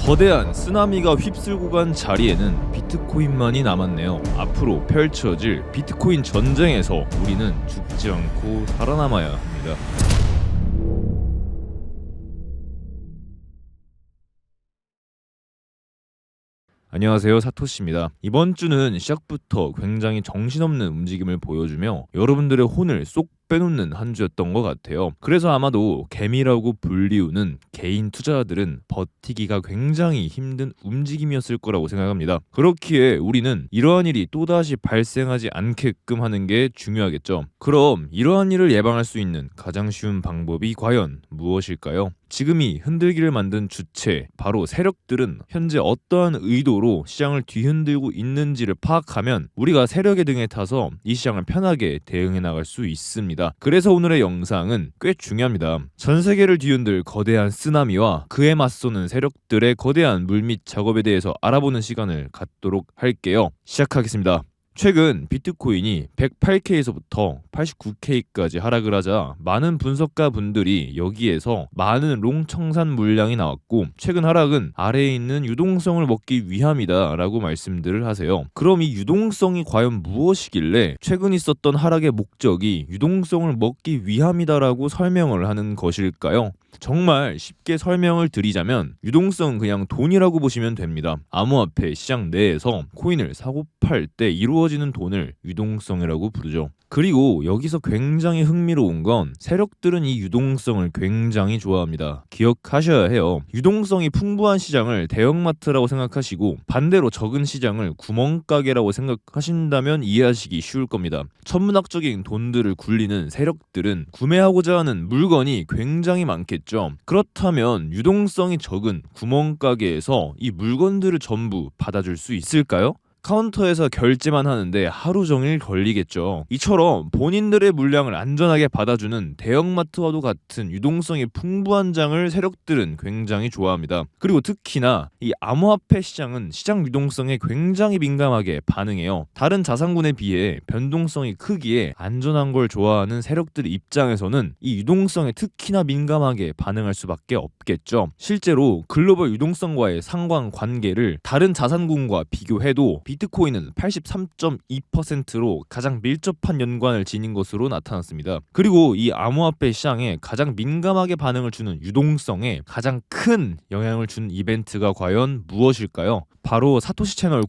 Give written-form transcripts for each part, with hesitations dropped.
거대한 쓰나미가 휩쓸고 간 자리에는 비트코인만이 남았네요. 앞으로 펼쳐질 비트코인 전쟁에서 우리는 죽지 않고 살아남아야 합니다. 안녕하세요, 사토시입니다. 이번 주는 시작부터 굉장히 정신없는 움직임을 보여주며 여러분들의 혼을 쏙 빼놓는 한 주였던 것 같아요. 그래서 아마도 개미라고 불리우는 개인 투자자들은 버티기가 굉장히 힘든 움직임이었을 거라고 생각합니다. 그렇기에 우리는 이러한 일이 또다시 발생하지 않게끔 하는 게 중요하겠죠. 그럼 이러한 일을 예방할 수 있는 가장 쉬운 방법이 과연 무엇일까요? 지금이 흔들기를 만든 주체, 바로 세력들은 현재 어떠한 의도로 시장을 뒤흔들고 있는지를 파악하면 우리가 세력의 등에 타서 이 시장을 편하게 대응해 나갈 수 있습니다. 그래서 오늘의 영상은 꽤 중요합니다. 전 세계를 뒤흔들 거대한 쓰나미와 그에 맞서는 세력들의 거대한 물밑 작업에 대해서 알아보는 시간을 갖도록 할게요. 시작하겠습니다. 최근 비트코인이 108K에서부터 89K까지 하락을 하자 많은 분석가 분들이 여기에서 많은 롱청산 물량이 나왔고 최근 하락은 아래에 있는 유동성을 먹기 위함이다 라고 말씀들을 하세요. 그럼 이 유동성이 과연 무엇이길래 최근 있었던 하락의 목적이 유동성을 먹기 위함이다 라고 설명을 하는 것일까요? 정말 쉽게 설명을 드리자면 유동성은 그냥 돈이라고 보시면 됩니다. 암호화폐 시장 내에서 코인을 사고 팔 때 이루어지는 돈을 유동성이라고 부르죠. 그리고 여기서 굉장히 흥미로운 건 세력들은 이 유동성을 굉장히 좋아합니다. 기억하셔야 해요. 유동성이 풍부한 시장을 대형마트라고 생각하시고 반대로 적은 시장을 구멍가게라고 생각하신다면 이해하시기 쉬울 겁니다. 천문학적인 돈들을 굴리는 세력들은 구매하고자 하는 물건이 굉장히 많겠죠. 그렇다면 유동성이 적은 구멍가게에서 이 물건들을 전부 받아줄 수 있을까요? 카운터에서 결제만 하는데 하루 종일 걸리겠죠. 이처럼 본인들의 물량을 안전하게 받아주는 대형마트와도 같은 유동성이 풍부한 장을 세력들은 굉장히 좋아합니다. 그리고 특히나 이 암호화폐 시장은 시장 유동성에 굉장히 민감하게 반응해요. 다른 자산군에 비해 변동성이 크기에 안전한 걸 좋아하는 세력들 입장에서는 이 유동성에 특히나 민감하게 반응할 수밖에 없겠죠. 실제로 글로벌 유동성과의 상관관계를 다른 자산군과 비교해도 비트코인은 83.2%로 가장 밀접한 연관을 지닌 것으로 나타났습니다. 그리고 이 암호화폐 시장에 가장 민감하게 반응을 주는 유동성에 가장 큰 영향을 준 이벤트가 과연 무엇일까요? 바로 사토시 채널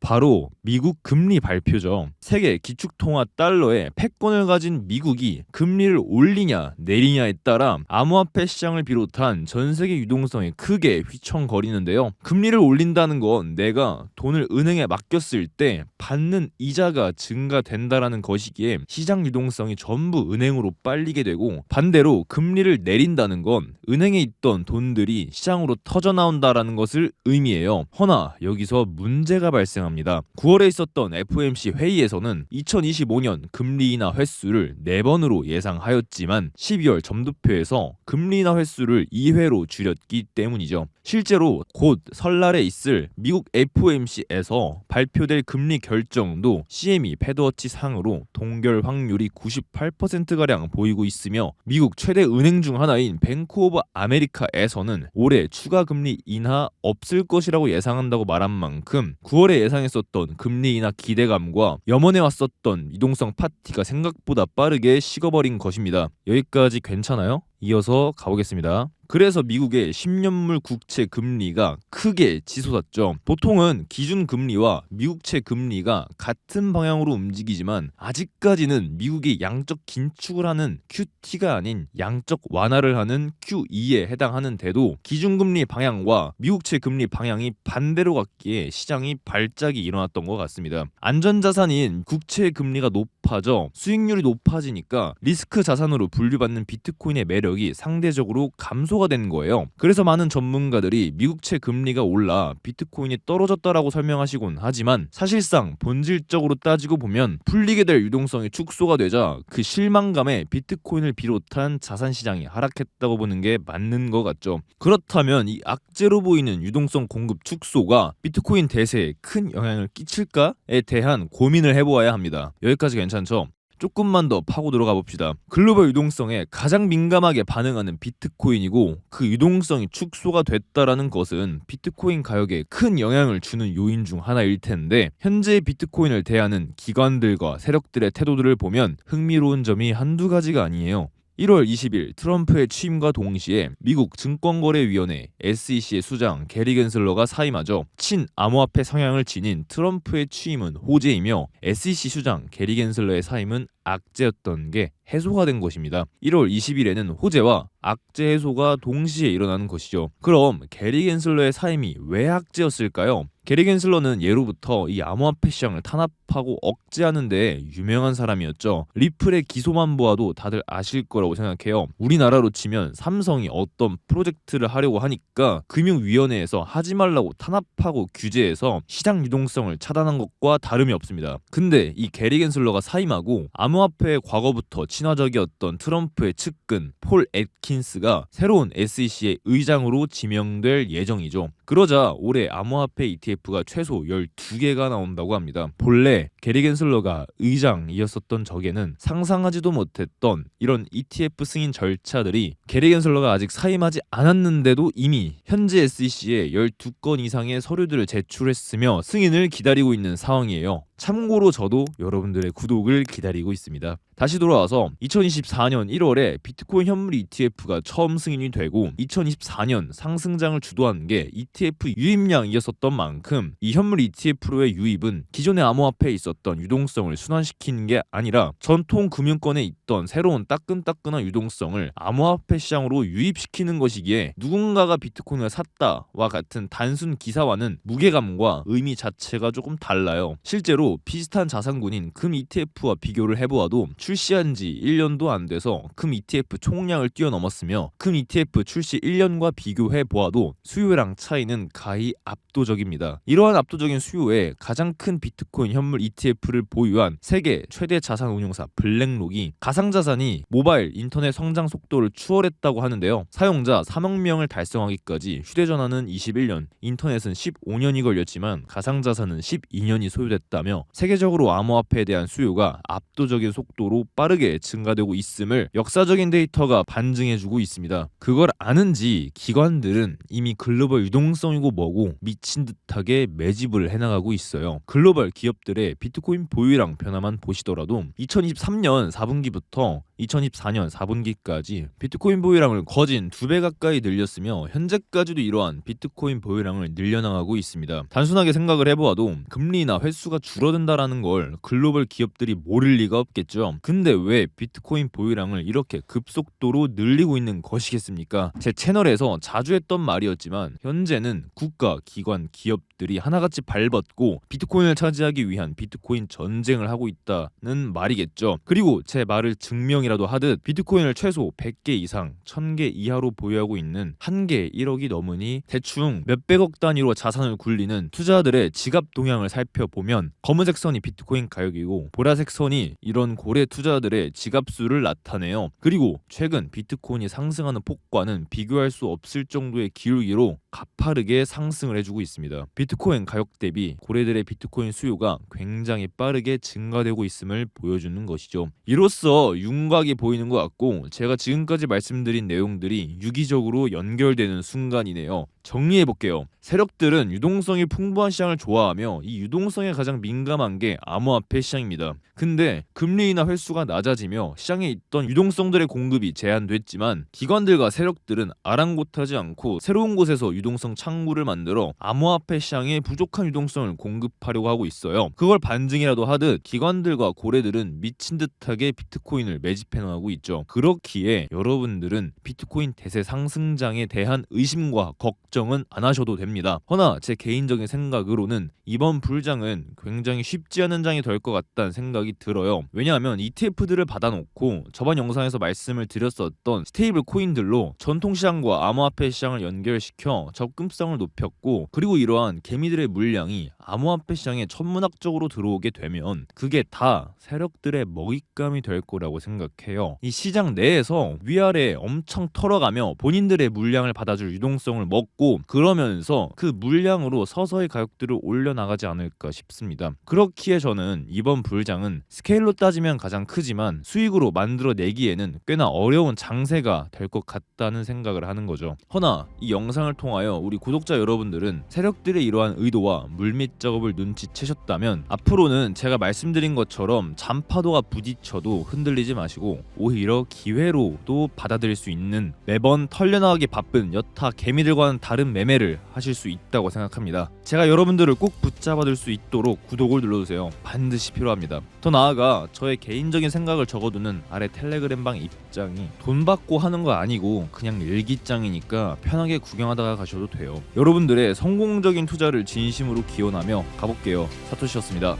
바로 미국 금리 발표죠. 세계 기축통화 달러의 패권을 가진 미국이 금리를 올리냐 내리냐에 따라 암호화폐 시장을 비롯한 전 세계 유동성이 크게 휘청거리는데요. 금리를 올린다는 건 내가 돈을 은행에 맡겼을 때 받는 이자가 증가된다라는 것이기에 시장 유동성이 전부 은행으로 빨리게 되고 반대로 금리를 내린다는 건 은행에 있던 돈들이 시장으로 터져나온다라는 것을 의미해요. 허나 여기서 문제가 발생합니다. 9월에 있었던 FOMC 회의에서는 2025년 금리 인하 횟수를 4번으로 예상하였지만 12월 점도표에서 금리 인하 횟수를 2회로 줄였기 때문이죠. 실제로 곧 설날에 있을 미국 FOMC에서 발표될 금리 결정도 CME 패드워치 상으로 동결 확률이 98%가량 보이고 있으며 미국 최대 은행 중 하나인 뱅크 오브 아메리카에서는 올해 추가 금리 인하 없을 것이라고 예상한다고 말한 만큼 9월에 예상했었던 금리 인하 기대감과 염원해 왔었던 유동성 파티가 생각보다 빠르게 식어버린 것입니다. 여기까지 괜찮아요? 이어서 가보겠습니다. 그래서 미국의 10년물 국채 금리가 크게 치솟았죠. 보통은 기준 금리와 미국채 금리가 같은 방향으로 움직이지만 아직까지는 미국이 양적 긴축을 하는 QT가 아닌 양적 완화를 하는 QE에 해당하는데도 기준금리 방향과 미국채 금리 방향이 반대로 갔기에 시장이 발작이 일어났던 것 같습니다. 안전자산인 국채 금리가 높아져 수익률이 높아지니까 리스크 자산으로 분류받는 비트코인의 매력이 상대적으로 감소가 된 거예요. 그래서 많은 전문가들이 미국채 금리가 올라 비트코인이 떨어졌다라고 설명하시곤 하지만 사실상 본질적으로 따지고 보면 풀리게 될 유동성이 축소가 되자 그 실망감에 비트코인을 비롯한 자산시장이 하락했다고 보는 게 맞는 것 같죠. 그렇다면 이 악재로 보이는 유동성 공급 축소가 비트코인 대세에 큰 영향을 끼칠까에 대한 고민을 해보아야 합니다. 여기까지 괜찮죠? 조금만 더 파고 들어가 봅시다. 글로벌 유동성에 가장 민감하게 반응하는 비트코인이고 그 유동성이 축소가 됐다라는 것은 비트코인 가격에 큰 영향을 주는 요인 중 하나일 텐데 현재 비트코인을 대하는 기관들과 세력들의 태도들을 보면 흥미로운 점이 한두 가지가 아니에요. 1월 20일 트럼프의 취임과 동시에 미국 증권거래위원회 SEC의 수장 게리 겐슬러가 사임하죠. 친암호화폐 성향을 지닌 트럼프의 취임은 호재이며 SEC 수장 게리 겐슬러의 사임은 악재였던 게 해소가 된 것입니다. 1월 20일에는 호재와 악재 해소가 동시에 일어나는 것이죠. 그럼 게리 겐슬러의 사임이 왜 악재였을까요? 게리 겐슬러는 예로부터 이 암호화폐 시장을 탄압하고 억제하는 데 유명한 사람이었죠. 리플의 기소만 보아도 다들 아실 거라고 생각해요. 우리나라로 치면 삼성이 어떤 프로젝트를 하려고 하니까 금융위원회에서 하지 말라고 탄압하고 규제해서 시장 유동성을 차단한 것과 다름이 없습니다. 근데 이 게리 겐슬러가 사임하고 암호화폐의 과거부터 친화적이었던 트럼프의 측근 폴 애킨스가 새로운 SEC의 의장으로 지명될 예정이죠. 그러자 올해 암호화폐 ETF가 최소 12개가 나온다고 합니다. 본래 게리 겐슬러가 의장이었었던 적에는 상상하지도 못했던 이런 ETF 승인 절차들이 게리 겐슬러가 아직 사임하지 않았는데도 이미 현재 SEC에 12건 이상의 서류들을 제출했으며 승인을 기다리고 있는 상황이에요. 참고로 저도 여러분들의 구독을 기다리고 있습니다. 다시 돌아와서 2024년 1월에 비트코인 현물 ETF가 처음 승인이 되고 2024년 상승장을 주도한 게 ETF 유입량이었었던 만큼 이 현물 ETF로의 유입은 기존의 암호화폐에 있었던 유동성을 순환시키는 게 아니라 전통 금융권에 있던 새로운 따끈따끈한 유동성을 암호화폐 시장으로 유입시키는 것이기에 누군가가 비트코인을 샀다와 같은 단순 기사와는 무게감과 의미 자체가 조금 달라요. 실제로 비슷한 자산군인 금 ETF와 비교를 해보아도 출시한 지 1년도 안 돼서 금 ETF 총량을 뛰어넘었으며 금 ETF 출시 1년과 비교해 보아도 수요량 차이는 가히 압도적입니다. 이러한 압도적인 수요에 가장 큰 비트코인 현물 ETF를 보유한 세계 최대 자산 운용사 블랙록이 가상자산이 모바일 인터넷 성장 속도를 추월했다고 하는데요. 사용자 3억 명을 달성하기까지 휴대전화는 21년, 인터넷은 15년이 걸렸지만 가상자산은 12년이 소요됐다며 세계적으로 암호화폐에 대한 수요가 압도적인 속도로 빠르게 증가되고 있음을 역사적인 데이터가 반증해주고 있습니다. 그걸 아는지 기관들은 이미 글로벌 유동성이고 뭐고 미친 듯하게 매집을 해나가고 있어요. 글로벌 기업들의 비트코인 보유량 변화만 보시더라도 2023년 4분기부터 2024년 4분기까지 비트코인 보유량을 거진 2배 가까이 늘렸으며 현재까지도 이러한 비트코인 보유량을 늘려나가고 있습니다. 단순하게 생각을 해보아도 금리나 횟수가 줄어든다라는 걸 글로벌 기업들이 모를 리가 없겠죠. 근데 왜 비트코인 보유량을 이렇게 급속도로 늘리고 있는 것이겠습니까? 제 채널에서 자주 했던 말이었지만 현재는 국가, 기관, 기업들이 하나같이 발벗고 비트코인을 차지하기 위한 비트코인 전쟁을 하고 있다는 말이겠죠. 그리고 제 말을 증명이라도 하듯 비트코인을 최소 100개 이상 1000개 이하로 보유하고 있는 한 개 1억이 넘으니 대충 몇백억 단위로 자산을 굴리는 투자자들의 지갑 동향을 살펴보면 검은색 선이 비트코인 가격이고 보라색 선이 이런 고래 투자자들의 지갑수를 나타내요. 그리고 최근 비트코인이 상승하는 폭과는 비교할 수 없을 정도의 기울기로 가파르게 상승을 해주고 있습니다. 비트코인 가격 대비 고래들의 비트코인 수요가 굉장히 빠르게 증가되고 있음을 보여주는 것이죠. 이로써 윤곽이 보이는 것 같고 제가 지금까지 말씀드린 내용들이 유기적으로 연결되는 순간이네요. 정리해볼게요. 세력들은 유동성이 풍부한 시장을 좋아하며 이 유동성에 가장 민감한 게 암호화폐 시장입니다. 근데 금리나 횟수가 낮아지며 시장에 있던 유동성들의 공급이 제한됐지만 기관들과 세력들은 아랑곳하지 않고 새로운 곳에서 유동성 창구를 만들어 암호화폐 시장에 부족한 유동성을 공급하려고 하고 있어요. 그걸 반증이라도 하듯 기관들과 고래들은 미친 듯하게 비트코인을 매집해 나가고 있죠. 그렇기에 여러분들은 비트코인 대세 상승장에 대한 의심과 걱정은 안 하셔도 됩니다. 허나 제 개인적인 생각으로는 이번 불장은 굉장히 쉽지 않은 장이 될 것 같다는 생각이 들어요. 왜냐하면 ETF들을 받아놓고 저번 영상에서 말씀을 드렸었던 스테이블 코인들로 전통시장과 암호화폐 시장을 연결시켜 접근성을 높였고 그리고 이러한 개미들의 물량이 암호화폐 시장에 천문학적으로 들어오게 되면 그게 다 세력들의 먹잇감이 될 거라고 생각해요. 생각해요. 이 시장 내에서 위아래 엄청 털어가며 본인들의 물량을 받아줄 유동성을 먹고 그러면서 그 물량으로 서서히 가격들을 올려나가지 않을까 싶습니다. 그렇기에 저는 이번 불장은 스케일로 따지면 가장 크지만 수익으로 만들어내기에는 꽤나 어려운 장세가 될 것 같다는 생각을 하는 거죠. 허나 이 영상을 통하여 우리 구독자 여러분들은 세력들의 이러한 의도와 물밑 작업을 눈치채셨다면 앞으로는 제가 말씀드린 것처럼 잔파도가 부딪혀도 흔들리지 마시고 오히려 기회로도 받아들일 수 있는 매번 털려나가기 바쁜 여타 개미들과는 다른 매매를 하실 수 있다고 생각합니다. 제가 여러분들을 꼭 붙잡아둘 수 있도록 구독을 눌러주세요. 반드시 필요합니다. 더 나아가 저의 개인적인 생각을 적어두는 아래 텔레그램방 입장이 돈 받고 하는 거 아니고 그냥 일기장이니까 편하게 구경하다가 가셔도 돼요. 여러분들의 성공적인 투자를 진심으로 기원하며 가볼게요. 사토시였습니다.